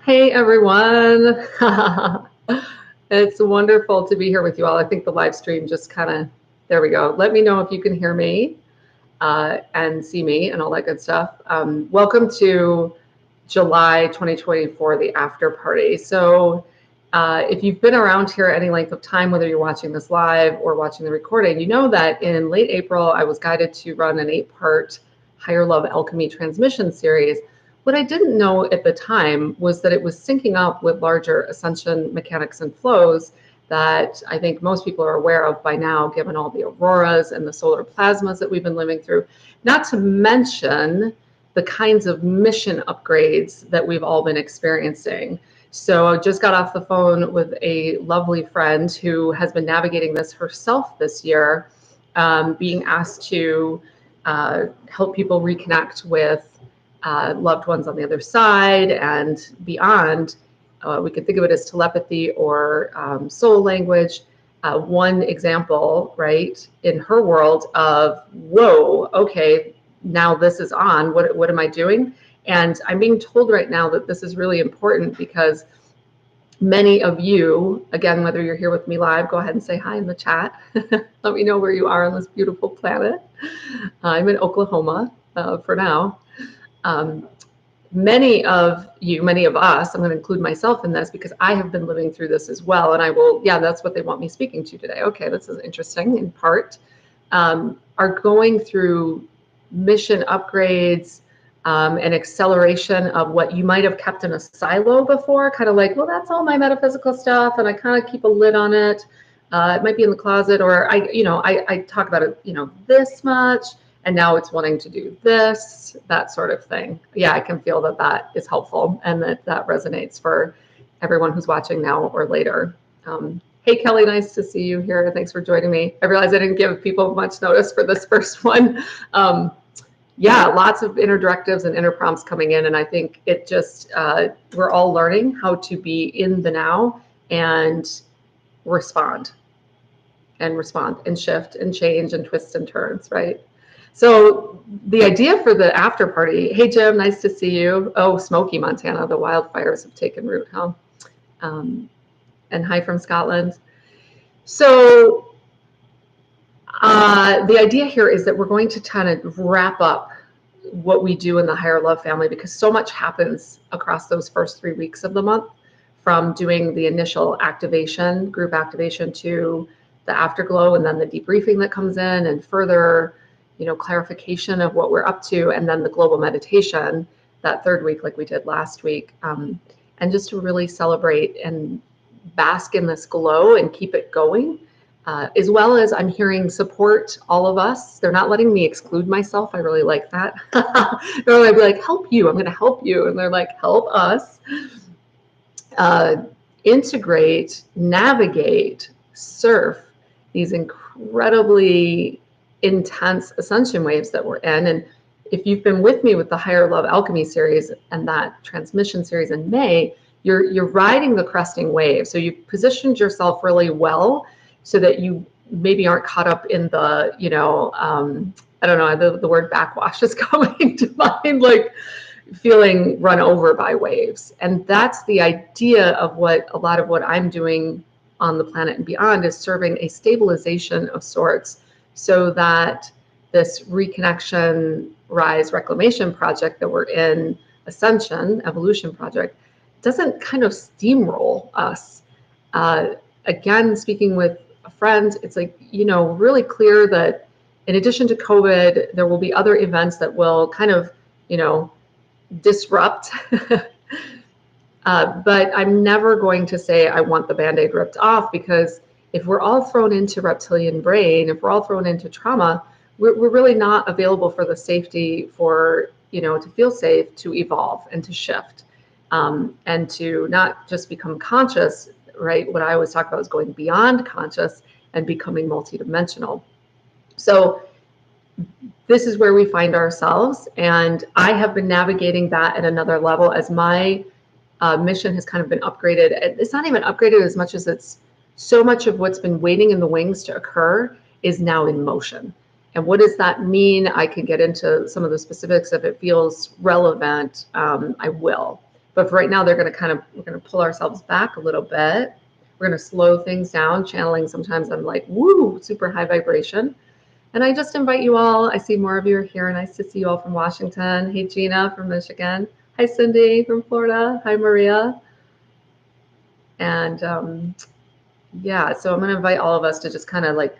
Hey everyone. It's wonderful to be here with you all. I think the live stream just there we go. Let me know if you can hear me and see me and all that good stuff. Welcome to July 2024, the after party. So if you've been around here any length of time, whether you're watching this live or watching the recording, you know that in late April, I was guided to run an 8-part Higher Love Alchemy transmission series. What I didn't know at the time was that it was syncing up with larger Ascension mechanics and flows that I think most people are aware of by now, given all the auroras and the solar plasmas that we've been living through, not to mention the kinds of mission upgrades that we've all been experiencing. So I just got off the phone with a lovely friend who has been navigating this herself this year, being asked to help people reconnect with loved ones on the other side and beyond. We can think of it as telepathy or soul language. One example, right, in her world of, whoa, okay, now this is on, what am I doing? And I'm being told right now that this is really important because many of you, again, whether you're here with me live, go ahead and say hi in the chat. Let me know where you are on this beautiful planet. I'm in Oklahoma for now. Many of you, many of us, I'm going to include myself in this because I have been living through this as well. And I will, yeah, that's what they want me speaking to today. Okay, this is interesting in part. Are going through mission upgrades and acceleration of what you might have kept in a silo before, kind of like, well, that's all my metaphysical stuff, and I kind of keep a lid on it. It might be in the closet, or I talk about it, this much. And now it's wanting to do this, that sort of thing. Yeah, I can feel that is helpful and that resonates for everyone who's watching now or later. Hey, Kelly, nice to see you here. Thanks for joining me. I realize I didn't give people much notice for this first one. Yeah, lots of inner directives and inner prompts coming in. And I think it just, we're all learning how to be in the now and respond and shift and change and twists and turns, right? So the idea for the after party, hey Jim, nice to see you. Oh, Smoky, Montana, the wildfires have taken root, huh? And hi from Scotland. So the idea here is that we're going to kind of wrap up what we do in the Higher Love family because so much happens across those first 3 weeks of the month, from doing the initial activation, group activation, to the afterglow and then the debriefing that comes in and further clarification of what we're up to, and then the global meditation that 3rd week like we did last week, and just to really celebrate and bask in this glow and keep it going, as well as I'm hearing support all of us. They're not letting me exclude myself. I really like that. They're like, be help you, I'm going to help you, and they're like, help us integrate, navigate, surf these incredibly intense ascension waves that we're in. And if you've been with me with the Higher Love Alchemy series and that transmission series in May, you're riding the cresting wave. So you've positioned yourself really well so that you maybe aren't caught up in the, I don't know, the word backwash is coming to mind, like feeling run over by waves. And that's the idea of what a lot of what I'm doing on the planet and beyond is serving a stabilization of sorts, so that this reconnection, rise, reclamation project that we're in, Ascension, evolution project, doesn't kind of steamroll us. Again, speaking with a friend, it's like, really clear that in addition to COVID, there will be other events that will kind of, disrupt. But I'm never going to say I want the Band-Aid ripped off, because if we're all thrown into reptilian brain, if we're all thrown into trauma, we're really not available for the safety for, to feel safe, to evolve and to shift, and to not just become conscious, right? What I always talk about is going beyond conscious and becoming multidimensional. So this is where we find ourselves. And I have been navigating that at another level as my mission has kind of been upgraded. It's not even upgraded as much as it's so much of what's been waiting in the wings to occur is now in motion. And what does that mean? I can get into some of the specifics if it feels relevant. I will. But for right now, we're going to pull ourselves back a little bit. We're going to slow things down. Channeling, sometimes I'm like, woo, super high vibration. And I just invite you all. I see more of you are here. Nice to see you all from Washington. Hey, Gina from Michigan. Hi, Cindy from Florida. Hi, Maria. And yeah, so I'm going to invite all of us to just kind of like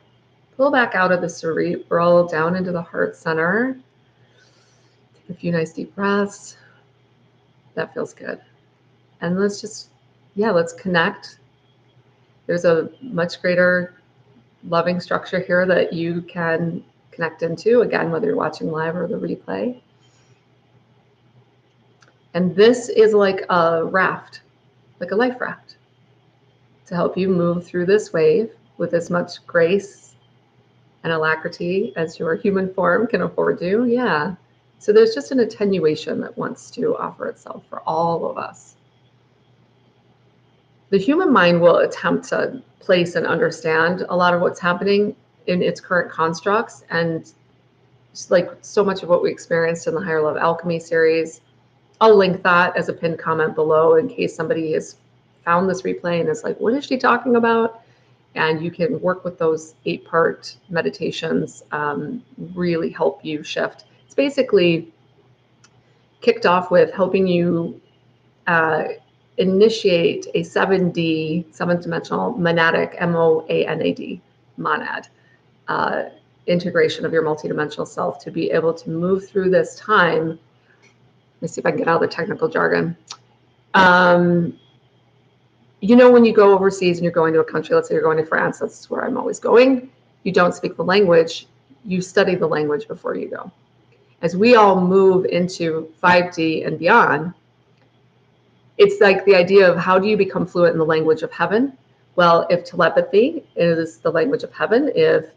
pull back out of the cerebral down into the heart center. Take a few nice deep breaths. That feels good. And let's connect. There's a much greater loving structure here that you can connect into, again, whether you're watching live or the replay. And this is like a raft, like a life raft, to help you move through this wave with as much grace and alacrity as your human form can afford to. Yeah. So there's just an attenuation that wants to offer itself for all of us. The human mind will attempt to place and understand a lot of what's happening in its current constructs, and just like so much of what we experienced in the Higher Love Alchemy series. I'll link that as a pinned comment below in case somebody has found this replay and is like, what is she talking about? And you can work with those 8-part meditations, really help you shift. It's basically kicked off with helping you initiate a 7D, 7-dimensional monadic, M-O-A-N-A-D, monad, integration of your multidimensional self to be able to move through this time. Let me see if I can get out of the technical jargon. You know, when you go overseas and you're going to a country, let's say you're going to France, that's where I'm always going, you don't speak the language, you study the language before you go. As we all move into 5D and beyond, it's like the idea of how do you become fluent in the language of heaven? Well, if telepathy is the language of heaven, if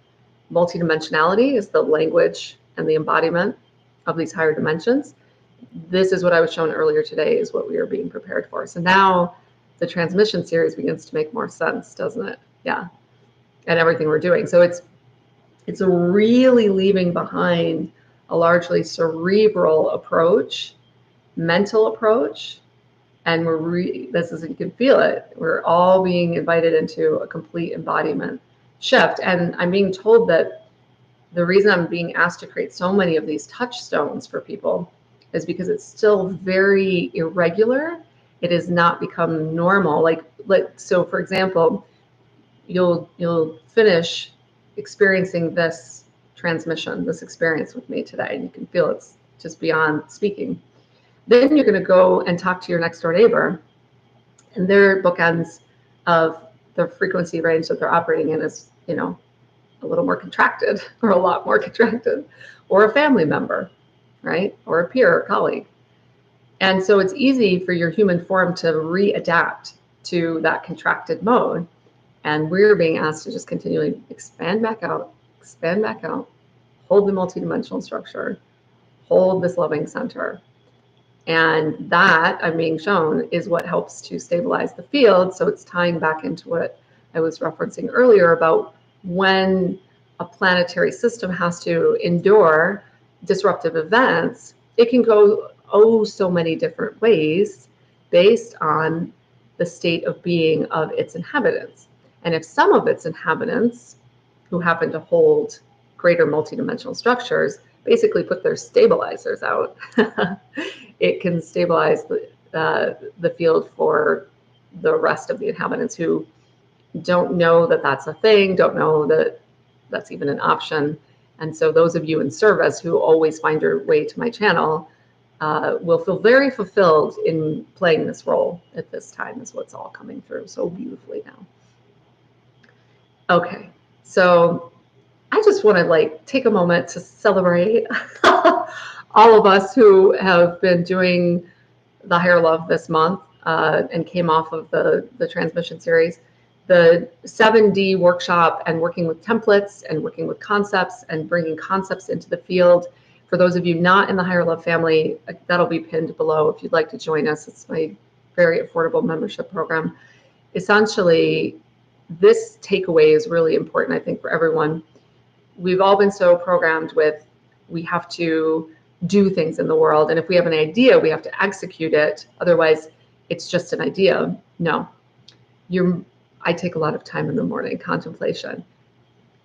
multidimensionality is the language and the embodiment of these higher dimensions, this is what I was shown earlier today is what we are being prepared for. So now the transmission series begins to make more sense, doesn't it? Yeah, and everything we're doing. So it's a really leaving behind a largely cerebral approach, mental approach, and this is, you can feel it. We're all being invited into a complete embodiment shift. And I'm being told that the reason I'm being asked to create so many of these touchstones for people is because it's still very irregular. It has not become normal. Like so for example, you'll finish experiencing this transmission, this experience with me today, and you can feel it's just beyond speaking. Then you're going to go and talk to your next door neighbor, and their bookends of the frequency range that they're operating in is, you know, a little more contracted or a lot more contracted, or a family member, right? Or a peer or colleague. And so it's easy for your human form to readapt to that contracted mode. And we're being asked to just continually expand back out, hold the multidimensional structure, hold this loving center. And that, I'm being shown, is what helps to stabilize the field. So it's tying back into what I was referencing earlier about when a planetary system has to endure disruptive events, it can go so many different ways based on the state of being of its inhabitants. And if some of its inhabitants, who happen to hold greater multidimensional structures, basically put their stabilizers out, it can stabilize the field for the rest of the inhabitants who don't know that that's a thing, don't know that that's even an option. And so those of you in service who always find your way to my channel will feel very fulfilled in playing this role at this time, is what's all coming through so beautifully now. Okay, so I just want to take a moment to celebrate all of us who have been doing the Higher Love this month and came off of the transmission series. The 7D workshop and working with templates and working with concepts and bringing concepts into the field. For those of you not in the Higher Love family, that'll be pinned below if you'd like to join us. It's my very affordable membership program. Essentially, this takeaway is really important, I think, for everyone. We've all been so programmed with, we have to do things in the world. And if we have an idea, we have to execute it. Otherwise, it's just an idea. No, I take a lot of time in the morning, contemplation.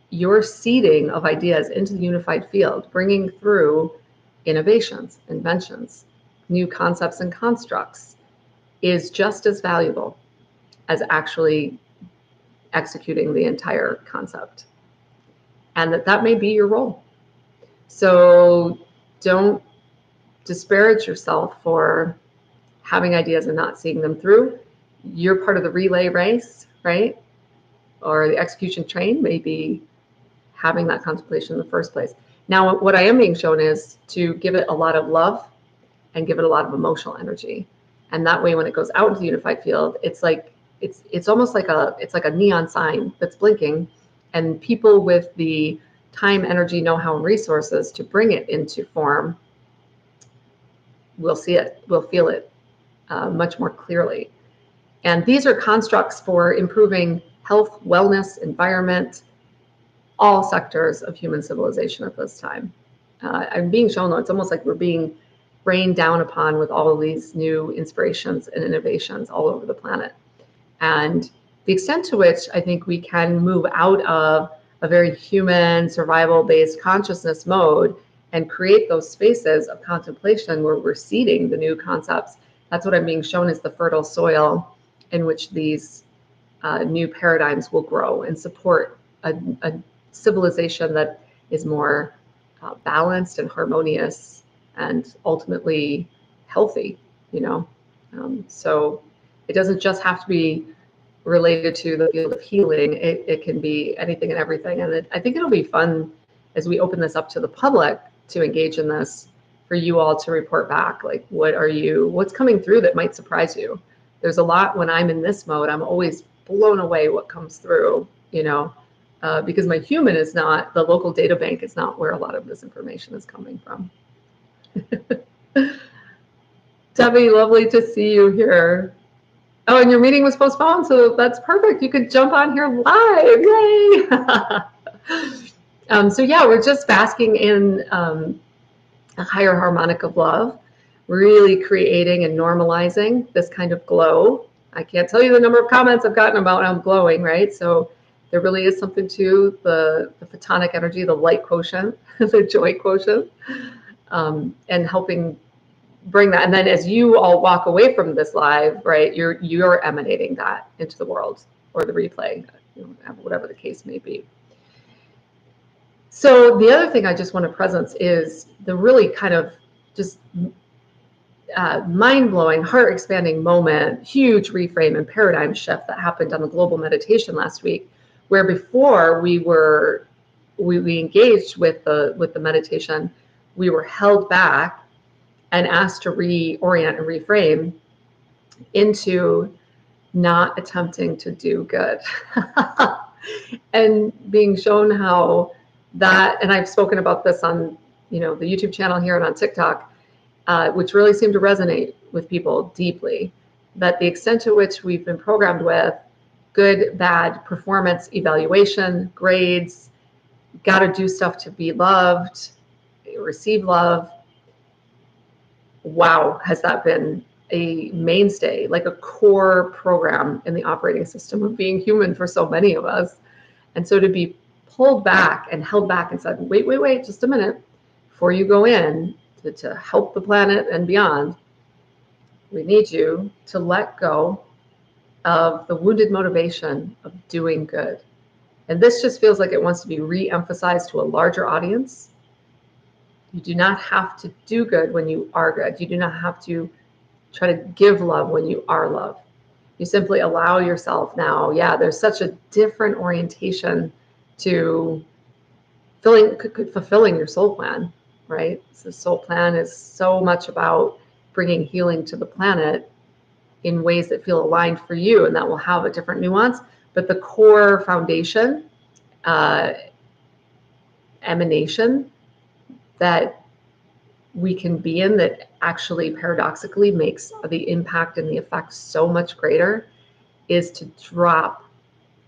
Your seeding of ideas into the unified field, bringing through innovations, inventions, new concepts and constructs, is just as valuable as actually executing the entire concept. And that may be your role. So don't disparage yourself for having ideas and not seeing them through. You're part of the relay race, right? Or the execution train, maybe having that contemplation in the first place. Now, what I am being shown is to give it a lot of love and give it a lot of emotional energy. And that way, when it goes out into the unified field, it's like it's almost like a neon sign that's blinking, and people with the time, energy, know-how, and resources to bring it into form will see it, will feel it much more clearly. And these are constructs for improving health, wellness, environment, all sectors of human civilization at this time. I'm being shown, though, it's almost like we're being rained down upon with all of these new inspirations and innovations all over the planet. And the extent to which I think we can move out of a very human, survival-based consciousness mode and create those spaces of contemplation where we're seeding the new concepts, that's what I'm being shown is the fertile soil in which these new paradigms will grow and support a civilization that is more balanced and harmonious and ultimately healthy, so it doesn't just have to be related to the field of healing. It can be anything and everything. And I think it'll be fun as we open this up to the public to engage in this, for you all to report back, like, what's coming through that might surprise you? There's a lot when I'm in this mode, I'm always blown away what comes through, because my human is not, the local data bank is not where a lot of this information is coming from. Debbie, lovely to see you here. Oh, and your meeting was postponed, so that's perfect. You could jump on here live, yay! So yeah, we're just basking in a higher harmonic of love, really creating and normalizing this kind of glow. I can't tell you the number of comments I've gotten about I'm glowing, right? So there really is something to the photonic energy, the light quotient, the joy quotient, and helping bring that. And then as you all walk away from this live, right, you're emanating that into the world, or the replay, whatever the case may be. So the other thing I just want to presence is the really kind of just mind-blowing, heart-expanding moment, huge reframe and paradigm shift that happened on the global meditation last week, where before we engaged with the meditation, we were held back and asked to reorient and reframe into not attempting to do good. And being shown how that, and I've spoken about this on the YouTube channel here and on TikTok, which really seemed to resonate with people deeply, that the extent to which we've been programmed with good, bad, performance, evaluation, grades, got to do stuff to be loved, receive love. Wow, has that been a mainstay, like a core program in the operating system of being human for so many of us. And so to be pulled back and held back and said, wait, just a minute, before you go in to help the planet and beyond, we need you to let go of the wounded motivation of doing good. And this just feels like it wants to be re-emphasized to a larger audience. You do not have to do good when you are good. You do not have to try to give love when you are love. You simply allow yourself now. Yeah, there's such a different orientation to fulfilling your soul plan, right? So the soul plan is so much about bringing healing to the planet in ways that feel aligned for you, and that will have a different nuance. But the core foundation, emanation that we can be in, that actually paradoxically makes the impact and the effect so much greater, is to drop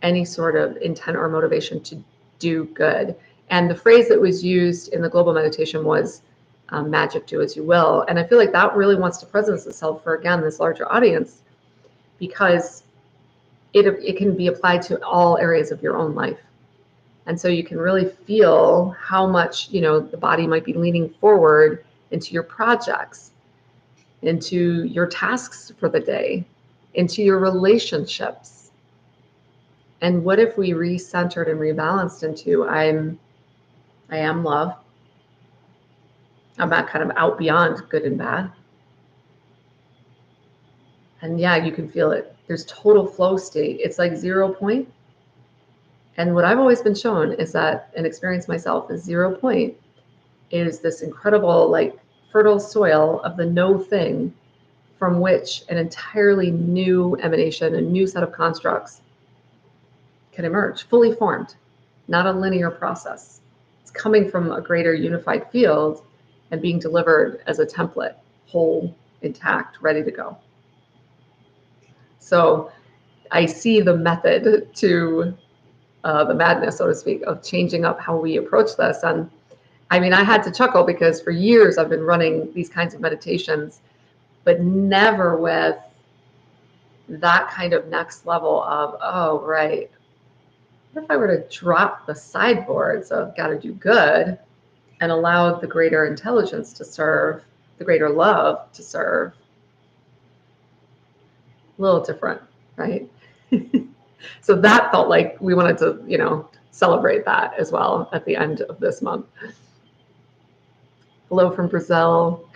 any sort of intent or motivation to do good. And the phrase that was used in the global meditation was magic, do as you will. And I feel like that really wants to presence itself for, again, this larger audience, because it can be applied to all areas of your own life. And so you can really feel how much, the body might be leaning forward into your projects, into your tasks for the day, into your relationships. And what if we recentered and rebalanced into I am love. I'm not kind of out beyond good and bad. And yeah, you can feel it. There's total flow state. It's like 0 point. And what I've always been shown is that, and experienced myself, is 0 point is this incredible, like, fertile soil of the no thing, from which an entirely new emanation, a new set of constructs can emerge, fully formed, not a linear process. It's coming from a greater unified field and being delivered as a template, whole, intact, ready to go. So I see the method to the madness, so to speak, of changing up how we approach this. And I mean, I had to chuckle because for years I've been running these kinds of meditations, but never with that kind of next level of, oh, right, what if I were to drop the sideboards of got to do good and allow the greater intelligence to serve, the greater love to serve? A little different, right? So that felt like we wanted to, celebrate that as well at the end of this month. Hello from Brazil.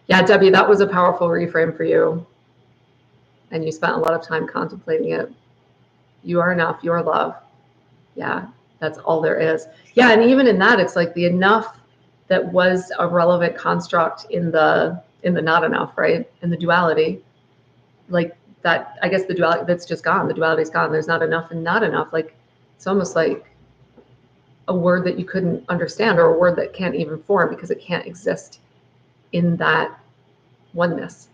Yeah, Debbie, that was a powerful reframe for you. And you spent a lot of time contemplating it. You are enough, you are love. Yeah, that's all there is. Yeah, and even in that, it's like the enough that was a relevant construct in the not enough, right? In the duality. Like that, I guess the duality, that's just gone. The duality's gone. There's not enough and not enough. Like, it's almost like a word that you couldn't understand, or a word that can't even form because it can't exist in that oneness.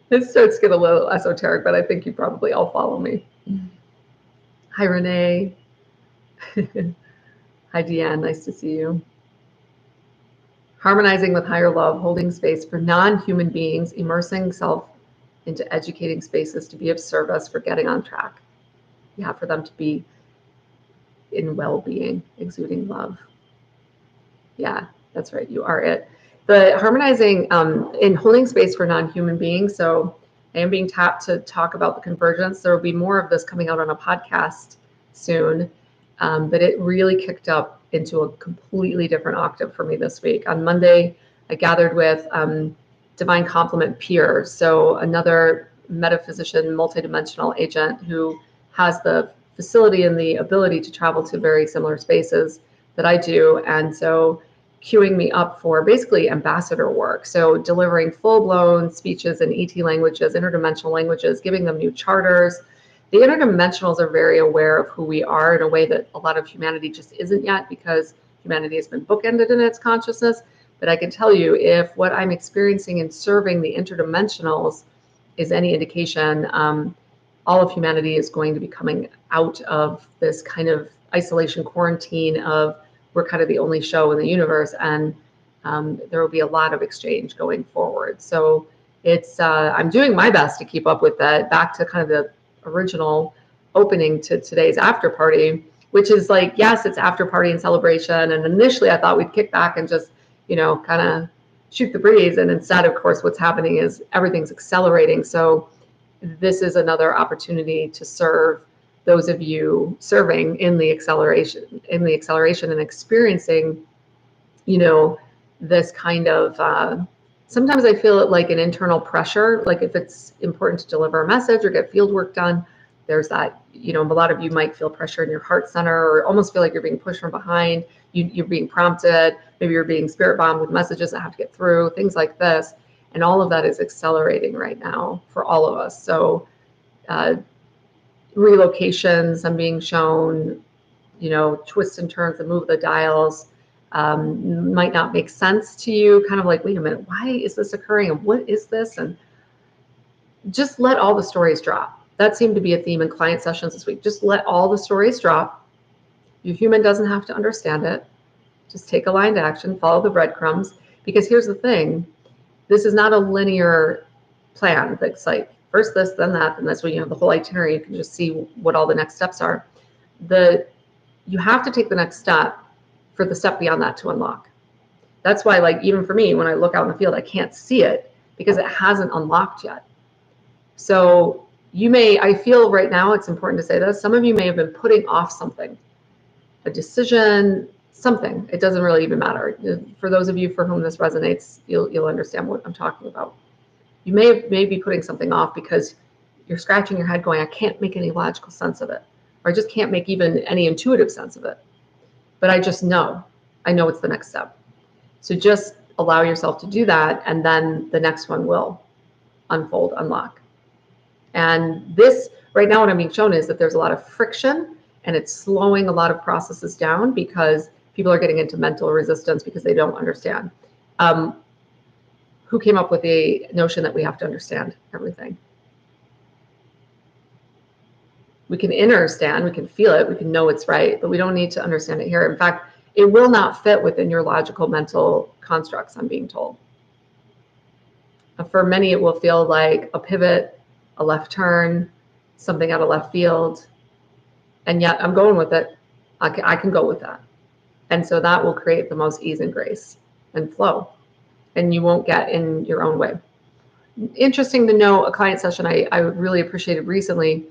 It starts to get a little esoteric, but I think you probably all follow me. Hi, Renee. Hi, Deanne. Nice to see you. Harmonizing with higher love, holding space for non-human beings, immersing self into educating spaces to be of service, for getting on track. Yeah, for them to be in well-being, exuding love. Yeah, that's right. You are it. The harmonizing in holding space for non-human beings. So I am being tapped to talk about the convergence. There will be more of this coming out on a podcast soon, but it really kicked up into a completely different octave for me this week. On Monday, I gathered with Divine Complement Peer, so another metaphysician, multidimensional agent who has the facility and the ability to travel to very similar spaces that I do. And so queuing me up for basically ambassador work. So delivering full-blown speeches in ET languages, interdimensional languages, giving them new charters. The interdimensionals are very aware of who we are in a way that a lot of humanity just isn't yet, because humanity has been bookended in its consciousness. But I can tell you, if what I'm experiencing in serving the interdimensionals is any indication, all of humanity is going to be coming out of this kind of isolation quarantine of we're kind of the only show in the universe, and there will be a lot of exchange going forward. So it's I'm doing my best to keep up with that, back to kind of the original opening to today's after party, which is like, yes, it's after party and celebration. And initially I thought we'd kick back and just, kind of shoot the breeze. And instead, of course, what's happening is everything's accelerating. So this is another opportunity to serve those of you serving in the acceleration and experiencing, this kind of, sometimes I feel it like an internal pressure, like if it's important to deliver a message or get field work done, there's that, a lot of you might feel pressure in your heart center, or almost feel like you're being pushed from behind, you're being prompted, maybe you're being spirit bombed with messages that have to get through, things like this. And all of that is accelerating right now for all of us. So relocations, I'm being shown, twists and turns and move the dials, might not make sense to you, kind of like, wait a minute, why is this occurring? And what is this? And just let all the stories drop. That seemed to be a theme in client sessions this week. Just let all the stories drop. Your human doesn't have to understand it. Just take aligned action, follow the breadcrumbs, because here's the thing. This is not a linear plan that's like first this, then that, and that's when you have the whole itinerary. You can just see what all the next steps are. You have to take the next step for the step beyond that to unlock. That's why, like, even for me, when I look out in the field, I can't see it because it hasn't unlocked yet. So I feel right now it's important to say this, some of you may have been putting off something, a decision, something. It doesn't really even matter. For those of you for whom this resonates, you'll understand what I'm talking about. You may be putting something off because you're scratching your head going, I can't make any logical sense of it, or I just can't make even any intuitive sense of it. But I just know, I know it's the next step. So just allow yourself to do that, and then the next one will unfold, unlock. And this, right now what I'm being shown is that there's a lot of friction, and it's slowing a lot of processes down because people are getting into mental resistance because they don't understand. Who came up with the notion that we have to understand everything? We can understand, we can feel it, we can know it's right, but we don't need to understand it here. In fact, it will not fit within your logical mental constructs, I'm being told. For many, it will feel like a pivot, a left turn, something out of left field. And yet I'm going with it. I can go with that. And so that will create the most ease and grace and flow. And you won't get in your own way. Interesting to know, a client session I really appreciated recently.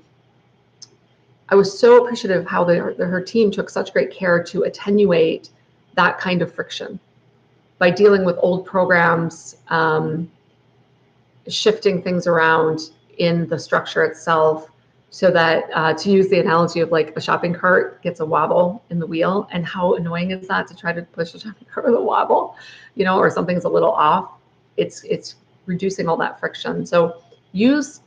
I was so appreciative of how her team took such great care to attenuate that kind of friction by dealing with old programs, shifting things around in the structure itself, so that, to use the analogy of like a shopping cart gets a wobble in the wheel, and how annoying is that to try to push a shopping cart with a wobble, or something's a little off. It's reducing all that friction. So use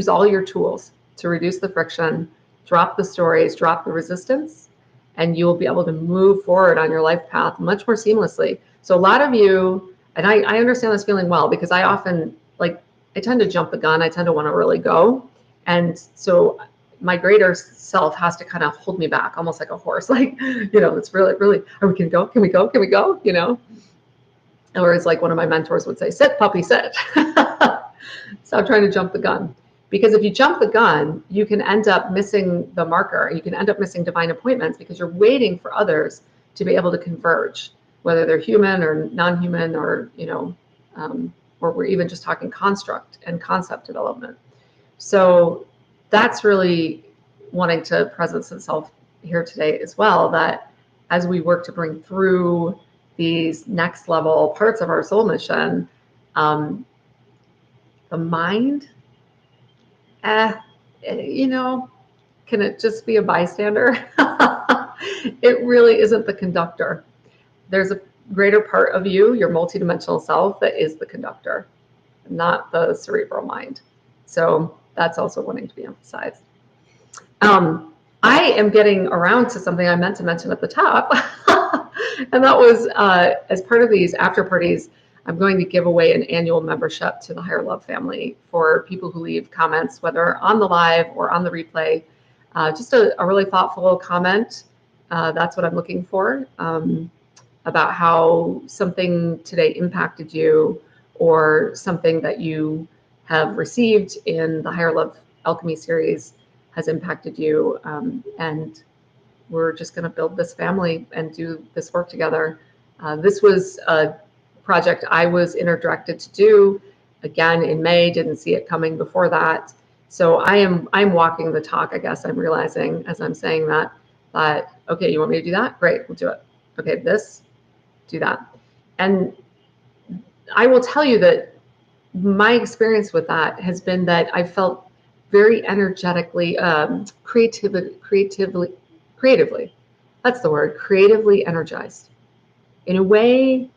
all your tools to reduce the friction, drop the stories, drop the resistance, and you'll be able to move forward on your life path much more seamlessly. So a lot of you, and I understand this feeling well, because I often, I tend to jump the gun. I tend to want to really go. And so my greater self has to kind of hold me back, almost like a horse, it's really, can we go? Can we go? Can we go? Or it's like one of my mentors would say, sit, puppy, sit. Stop trying to jump the gun. Because if you jump the gun, you can end up missing the marker. You can end up missing divine appointments because you're waiting for others to be able to converge, whether they're human or non-human, or we're even just talking construct and concept development. So that's really wanting to presence itself here today as well, that as we work to bring through these next level parts of our soul mission, the mind, can it just be a bystander? It really isn't the conductor. There's a greater part of you, your multidimensional self, that is the conductor, not the cerebral mind. So that's also wanting to be emphasized. I am getting around to something I meant to mention at the top, and that was, as part of these after parties, I'm going to give away an annual membership to the Higher Love family for people who leave comments, whether on the live or on the replay. Just a really thoughtful comment. That's what I'm looking for, about how something today impacted you, or something that you have received in the Higher Love Alchemy series has impacted you. And we're just going to build this family and do this work together. This was a project I was interdirected to do, again in May. Didn't see it coming before that. So I'm walking the talk, I guess. I'm realizing as I'm saying that, okay, you want me to do that? Great, we'll do it. Okay, this, do that. And I will tell you that my experience with that has been that I felt very energetically, creatively, that's the word, creatively energized in a way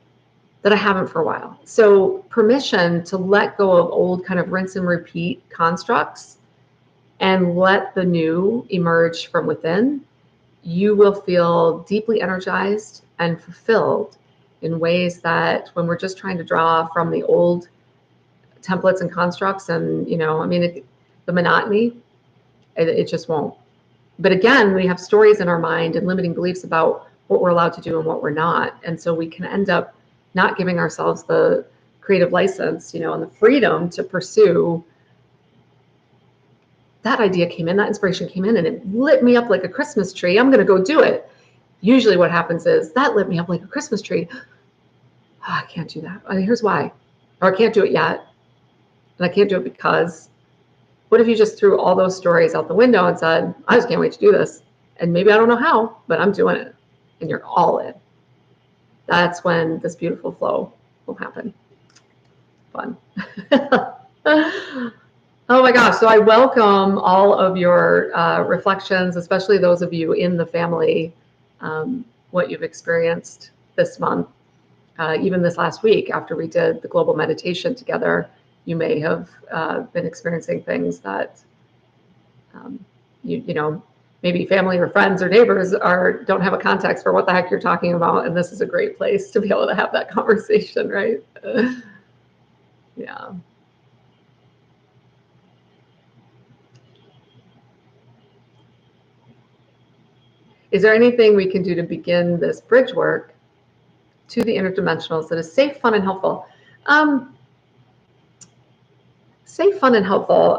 that I haven't for a while. So permission to let go of old kind of rinse and repeat constructs and let the new emerge from within. You will feel deeply energized and fulfilled in ways that when we're just trying to draw from the old templates and constructs and, the monotony, it just won't. But again, we have stories in our mind and limiting beliefs about what we're allowed to do and what we're not. And so we can end up not giving ourselves the creative license, and the freedom to pursue. That idea came in, that inspiration came in, and it lit me up like a Christmas tree. I'm going to go do it. Usually what happens is that lit me up like a Christmas tree. Oh, I can't do that. Here's why. Or I can't do it yet. And I can't do it because. What if you just threw all those stories out the window and said, I just can't wait to do this. And maybe I don't know how, but I'm doing it. And you're all in. That's when this beautiful flow will happen. Fun. Oh my gosh. So I welcome all of your reflections, especially those of you in the family, what you've experienced this month. Even this last week, after we did the global meditation together, you may have been experiencing things that, maybe family or friends or neighbors don't have a context for what the heck you're talking about. And this is a great place to be able to have that conversation, right? Yeah. Is there anything we can do to begin this bridge work to the interdimensionals that is safe, fun, and helpful? Safe, fun, and helpful.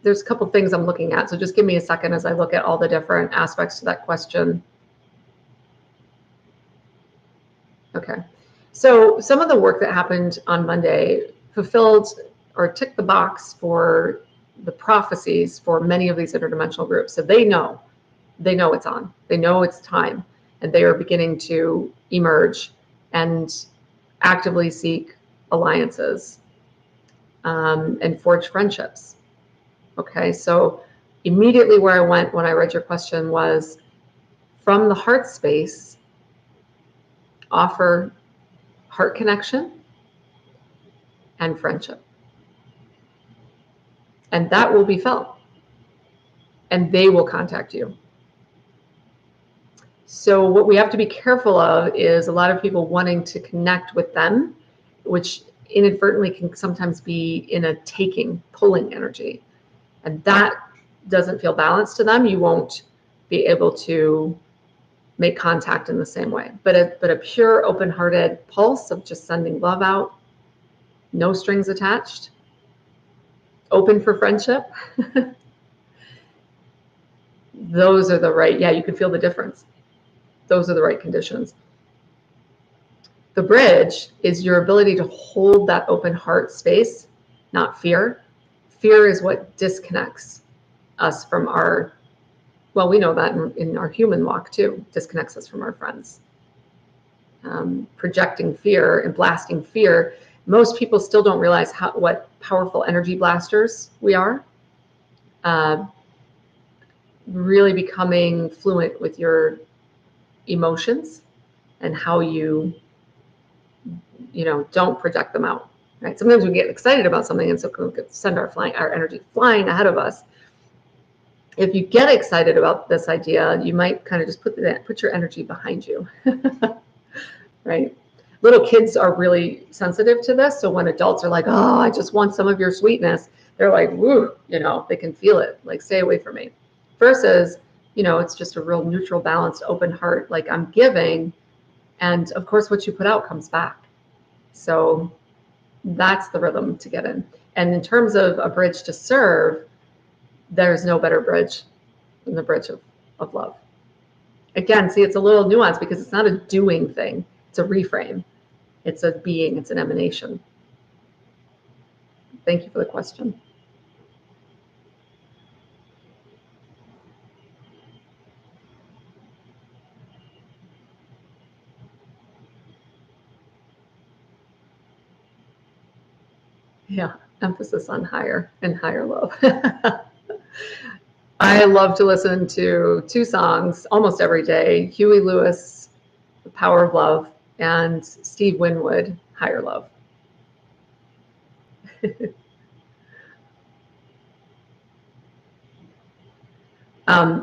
There's a couple things I'm looking at, so just give me a second as I look at all the different aspects to that question. Okay, so some of the work that happened on Monday fulfilled or ticked the box for the prophecies for many of these interdimensional groups. So they know it's on. They know it's time, and they are beginning to emerge and actively seek alliances and forge friendships. Okay, so immediately where I went when I read your question was, from the heart space, offer heart connection and friendship. And that will be felt. And they will contact you. So what we have to be careful of is a lot of people wanting to connect with them, which inadvertently can sometimes be in a taking, pulling energy. And that doesn't feel balanced to them. You won't be able to make contact in the same way. But a pure, open-hearted pulse of just sending love out, no strings attached, open for friendship. Those are the right, you can feel the difference. Those are the right conditions. The bridge is your ability to hold that open heart space, not fear. Fear is what disconnects us from our, well, we know that in our human walk too, disconnects us from our friends. Projecting fear and blasting fear. Most people still don't realize what powerful energy blasters we are. Really becoming fluent with your emotions and how you don't project them out. Right? Sometimes we get excited about something, and so we can send our energy flying ahead of us. If you get excited about this idea, you might kind of just put your energy behind you. Right? Little kids are really sensitive to this. So when adults are like, oh, I just want some of your sweetness, they're like, woo, they can feel it. Like, stay away from me. Versus, it's just a real neutral, balanced, open heart. Like, I'm giving. And of course, what you put out comes back. So that's the rhythm to get in. And in terms of a bridge to serve, there's no better bridge than the bridge of love. Again, see, it's a little nuanced because it's not a doing thing. It's a reframe. It's a being. It's an emanation. Thank you for the question. Yeah, emphasis on higher and higher love. I love to listen to two songs almost every day: Huey Lewis, The Power of Love, and Steve Winwood, Higher Love.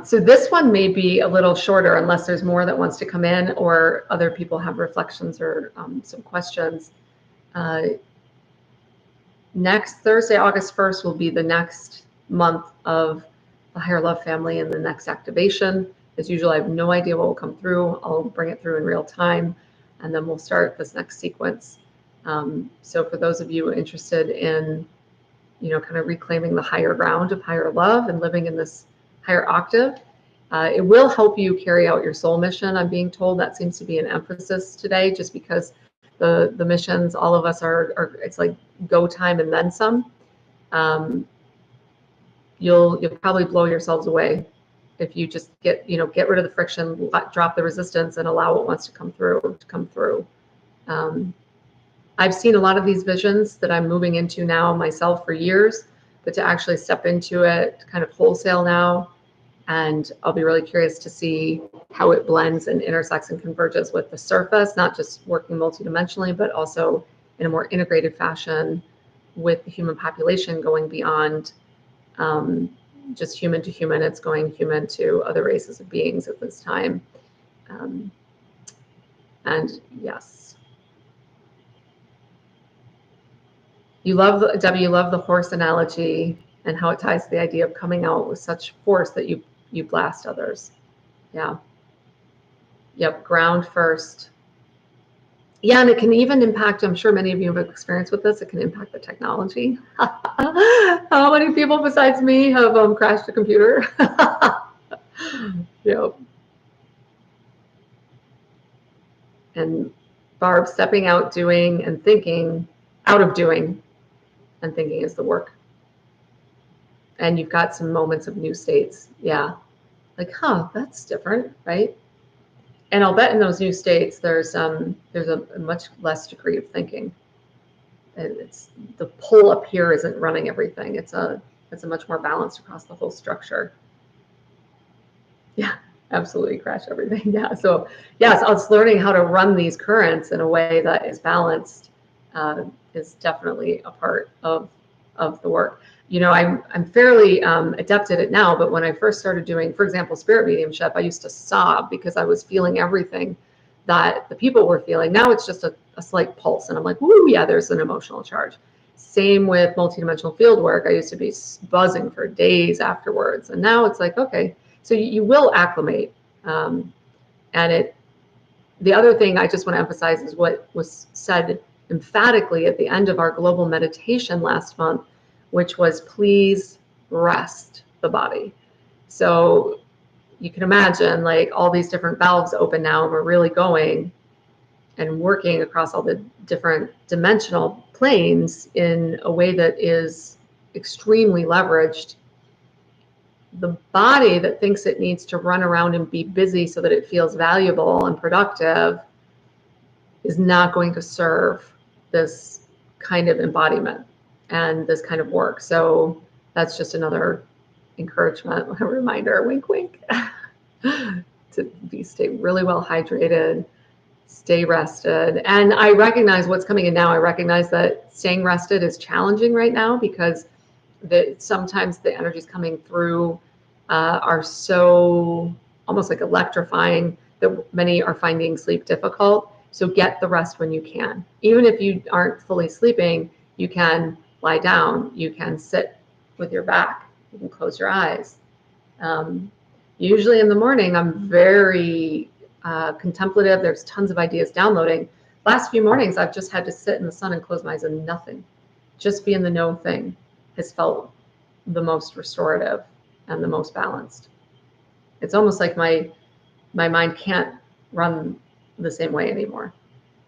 So this one may be a little shorter unless there's more that wants to come in or other people have reflections or some questions. Next Thursday, August 1st, will be the next month of the Higher Love family and the next activation. As usual, I have no idea what will come through. I'll bring it through in real time, and then we'll start this next sequence. So for those of you interested in, kind of reclaiming the higher ground of higher love and living in this higher octave, it will help you carry out your soul mission. I'm being told that seems to be an emphasis today, just because the missions, all of us are it's like go time and then some. You'll probably blow yourselves away if you just get rid of the friction, drop the resistance, and allow what wants to come through. I've seen a lot of these visions that I'm moving into now myself for years, but to actually step into it kind of wholesale now, and I'll be really curious to see how it blends and intersects and converges with the surface, not just working multidimensionally, but also in a more integrated fashion with the human population, going beyond just human to human. It's going human to other races of beings at this time. And yes, Debbie, you love the horse analogy and how it ties to the idea of coming out with such force that you blast others. Yeah. Yep. Ground first. Yeah, and it can even impact, I'm sure many of you have experience with this, it can impact the technology. How many people besides me have crashed a computer? Yep. And Barb, stepping out, doing and thinking, out of doing and thinking is the work. And you've got some moments of new states. Yeah. Like, that's different, right? And I'll bet in those new states, there's a much less degree of thinking. It's the pull up here isn't running everything. It's a much more balanced across the whole structure. Yeah, absolutely crash everything. Yeah. So yes, it's learning how to run these currents in a way that is balanced is definitely a part of the work. I'm fairly adept at it now, but when I first started doing, for example, spirit mediumship, I used to sob because I was feeling everything that the people were feeling. Now it's just a slight pulse, and I'm like, woo, yeah, there's an emotional charge. Same with multidimensional field work. I used to be buzzing for days afterwards, and now it's like, okay, so you will acclimate. And the other thing I just want to emphasize is what was said emphatically at the end of our global meditation last month, which was please rest the body. So you can imagine like all these different valves open now, and we're really going and working across all the different dimensional planes in a way that is extremely leveraged. The body that thinks it needs to run around and be busy so that it feels valuable and productive is not going to serve this kind of embodiment and this kind of work. So that's just another encouragement, a reminder, wink, wink, to stay really well hydrated, stay rested. And I recognize what's coming in now. I recognize that staying rested is challenging right now because sometimes the energies coming through are so almost like electrifying that many are finding sleep difficult. So get the rest when you can. Even if you aren't fully sleeping, you can lie down, you can sit with your back, you can close your eyes. Usually in the morning, I'm very contemplative. There's tons of ideas downloading. Last few mornings, I've just had to sit in the sun and close my eyes and nothing. Just be in the no thing has felt the most restorative and the most balanced. It's almost like my mind can't run the same way anymore,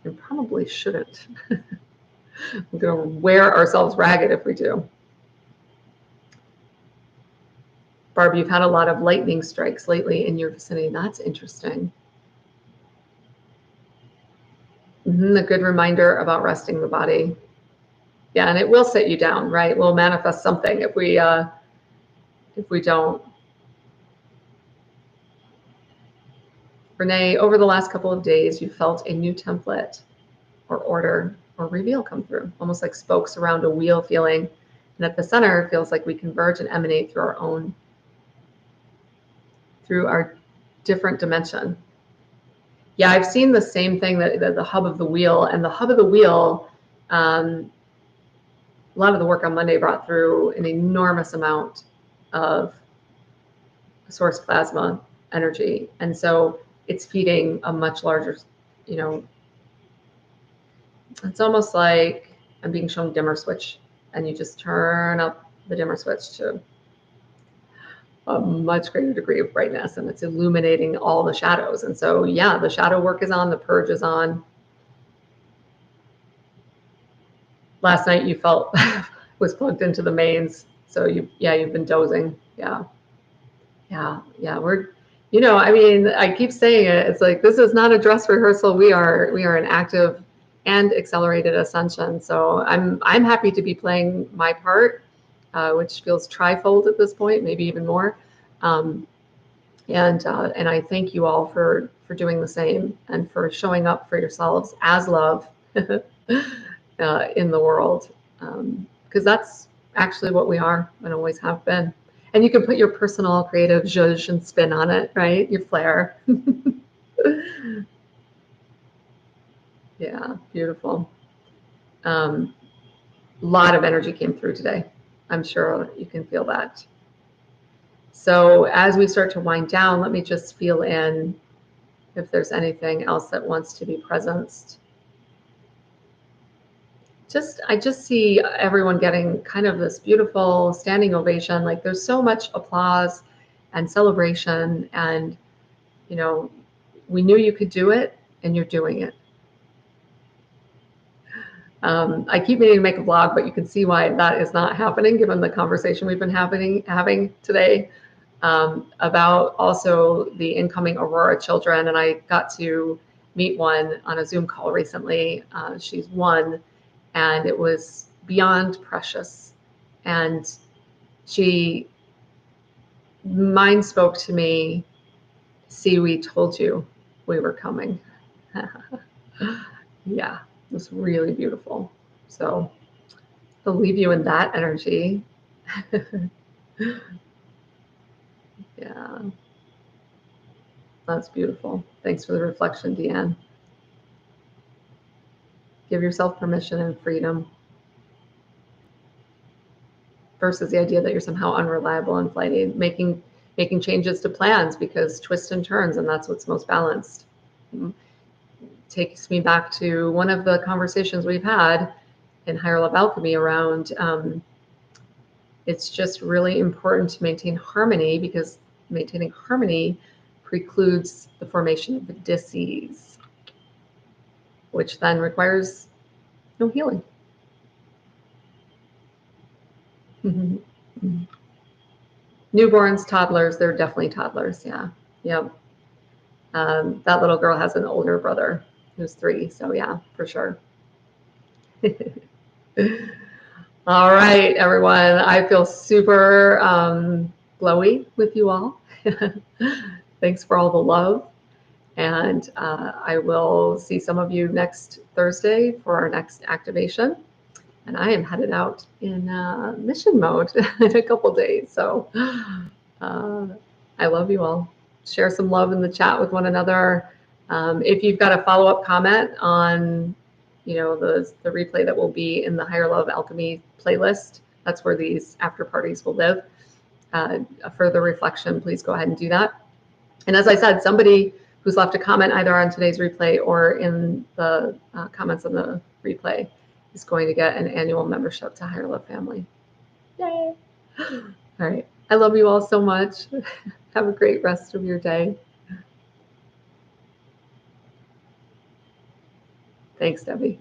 and probably shouldn't. We're going to wear ourselves ragged if we do. Barb, you've had a lot of lightning strikes lately in your vicinity. That's interesting. A good reminder about resting the body. Yeah, and it will set you down, right? We'll manifest something if we don't. Renee, over the last couple of days, you felt a new template or order or reveal come through, almost like spokes around a wheel feeling. And at the center, it feels like we converge and emanate through our different dimension. Yeah, I've seen the same thing, that the hub of the wheel, and the hub of the wheel, a lot of the work on Monday brought through an enormous amount of source plasma energy. And so it's feeding a much larger, it's almost like I'm being shown dimmer switch, and you just turn up the dimmer switch to a much greater degree of brightness, and it's illuminating all the shadows. And so, yeah, the shadow work is on, the purge is on. Last night you felt was plugged into the mains. So you've been dozing. Yeah. We're, I mean, I keep saying it. It's like, this is not a dress rehearsal. We are an active and accelerated ascension. So I'm happy to be playing my part, which feels trifold at this point, maybe even more. And I thank you all for doing the same and for showing up for yourselves as love in the world, because that's actually what we are and always have been. And you can put your personal creative zhuzh and spin on it, right? Your flair. Yeah, beautiful. Lot of energy came through today. I'm sure you can feel that. So as we start to wind down, let me just feel in if there's anything else that wants to be presenced. I just see everyone getting kind of this beautiful standing ovation. Like, there's so much applause and celebration, and we knew you could do it, and you're doing it. I keep meaning to make a vlog, but you can see why that is not happening given the conversation we've been having today, about also the incoming Aurora children. And I got to meet one on a Zoom call recently. She's one, and it was beyond precious. And mine spoke to me, see, we told you we were coming. Yeah, it was really beautiful. So I'll leave you in that energy. Yeah, that's beautiful. Thanks for the reflection, Deanne. Give yourself permission and freedom versus the idea that you're somehow unreliable and flighty, making changes to plans because twists and turns, and that's what's most balanced. Takes me back to one of the conversations we've had in Higher Love Alchemy around it's just really important to maintain harmony, because maintaining harmony precludes the formation of the dis-ease, which then requires no healing. Newborns, toddlers, they're definitely toddlers. Yeah. Yep. That little girl has an older brother who's 3. So yeah, for sure. All right, everyone. I feel super glowy with you all. Thanks for all the love. And I will see some of you next Thursday for our next activation. And I am headed out in mission mode in a couple days. So I love you all. Share some love in the chat with one another. If you've got a follow-up comment on, the replay that will be in the Higher Love Alchemy playlist, that's where these after parties will live. A further reflection, please go ahead and do that. And as I said, somebody who's left a comment either on today's replay or in the comments on the replay is going to get an annual membership to Higher Love Family. Yay! All right. I love you all so much. Have a great rest of your day. Thanks, Debbie.